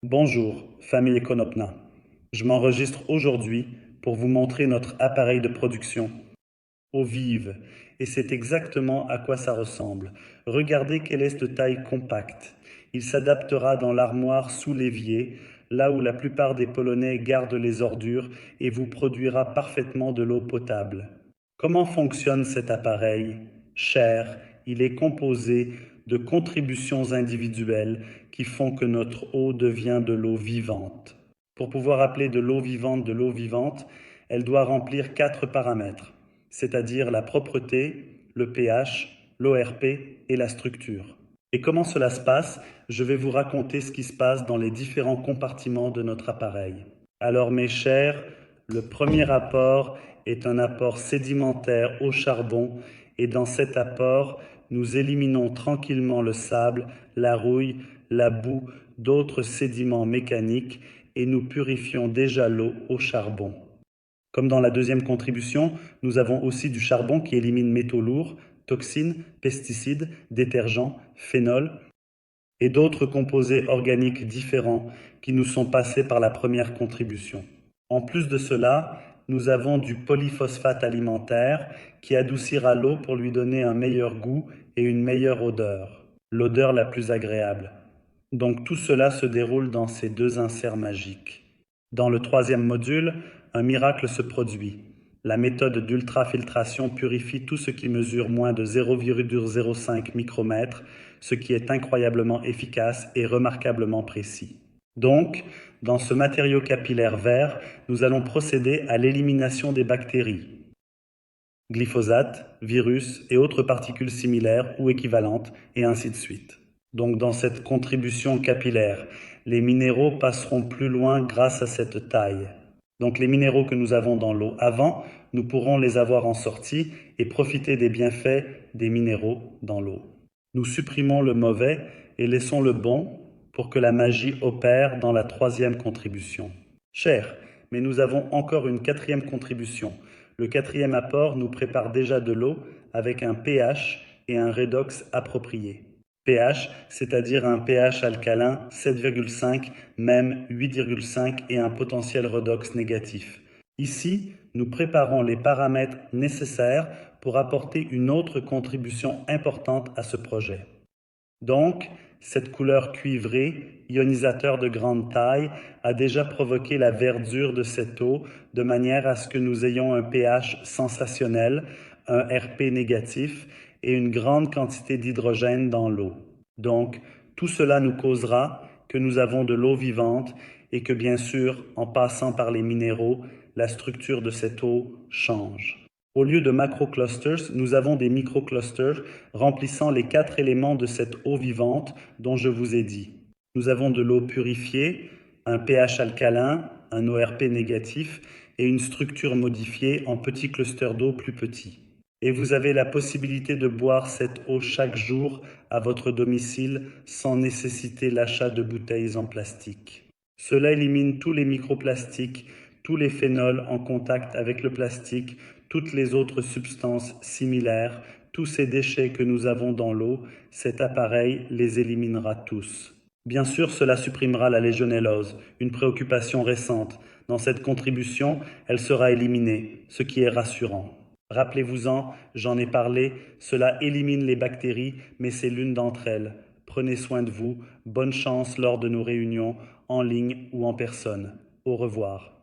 Bonjour, famille Econopna. Je m'enregistre aujourd'hui pour vous montrer notre appareil de production, eau vive, et c'est exactement à quoi ça ressemble. Regardez quelle est de taille compacte. Il s'adaptera dans l'armoire sous l'évier, là où la plupart des Polonais gardent les ordures, et vous produira parfaitement de l'eau potable. Comment fonctionne cet appareil? Cher, il est composé de contributions individuelles qui font que notre eau devient de l'eau vivante. Pour pouvoir appeler de l'eau vivante, elle doit remplir 4 paramètres, c'est-à-dire la propreté, le pH, l'ORP et la structure. Et comment cela se passe? Je vais vous raconter ce qui se passe dans les différents compartiments de notre appareil. Alors mes chers, le premier apport est un apport sédimentaire au charbon et dans cet apport, nous éliminons tranquillement le sable, la rouille, la boue, d'autres sédiments mécaniques et nous purifions déjà l'eau au charbon. Comme dans la deuxième contribution, nous avons aussi du charbon qui élimine métaux lourds, toxines, pesticides, détergents, phénols et d'autres composés organiques différents qui nous sont passés par la première contribution. En plus de cela, nous avons du polyphosphate alimentaire qui adoucira l'eau pour lui donner un meilleur goût et une meilleure odeur, l'odeur la plus agréable. Donc tout cela se déroule dans ces deux inserts magiques. Dans le troisième module, un miracle se produit. La méthode d'ultrafiltration purifie tout ce qui mesure moins de 0,05 micromètres, ce qui est incroyablement efficace et remarquablement précis. Donc, dans ce matériau capillaire vert, nous allons procéder à l'élimination des bactéries, glyphosate, virus et autres particules similaires ou équivalentes, et ainsi de suite. Donc dans cette contribution capillaire, les minéraux passeront plus loin grâce à cette taille. Donc les minéraux que nous avons dans l'eau avant, nous pourrons les avoir en sortie et profiter des bienfaits des minéraux dans l'eau. Nous supprimons le mauvais et laissons le bon pour que la magie opère dans la troisième contribution. Cher, mais nous avons encore une quatrième contribution. Le quatrième apport nous prépare déjà de l'eau avec un pH et un redox approprié. pH, c'est-à-dire un pH alcalin 7,5, même 8,5 et un potentiel redox négatif. Ici, nous préparons les paramètres nécessaires pour apporter une autre contribution importante à ce projet. Donc, cette couleur cuivrée, ionisateur de grande taille, a déjà provoqué la verdure de cette eau de manière à ce que nous ayons un pH sensationnel, un RP négatif et une grande quantité d'hydrogène dans l'eau. Donc, tout cela nous causera que nous avons de l'eau vivante et que bien sûr, en passant par les minéraux, la structure de cette eau change. Au lieu de macroclusters, nous avons des microclusters remplissant les 4 éléments de cette eau vivante dont je vous ai dit. Nous avons de l'eau purifiée, un pH alcalin, un ORP négatif et une structure modifiée en petits clusters d'eau plus petits. Et vous avez la possibilité de boire cette eau chaque jour à votre domicile sans nécessiter l'achat de bouteilles en plastique. Cela élimine tous les microplastiques, tous les phénols en contact avec le plastique, toutes les autres substances similaires, tous ces déchets que nous avons dans l'eau, cet appareil les éliminera tous. Bien sûr, cela supprimera la légionellose, une préoccupation récente. Dans cette contribution, elle sera éliminée, ce qui est rassurant. Rappelez-vous-en, j'en ai parlé, cela élimine les bactéries, mais c'est l'une d'entre elles. Prenez soin de vous, bonne chance lors de nos réunions, en ligne ou en personne. Au revoir.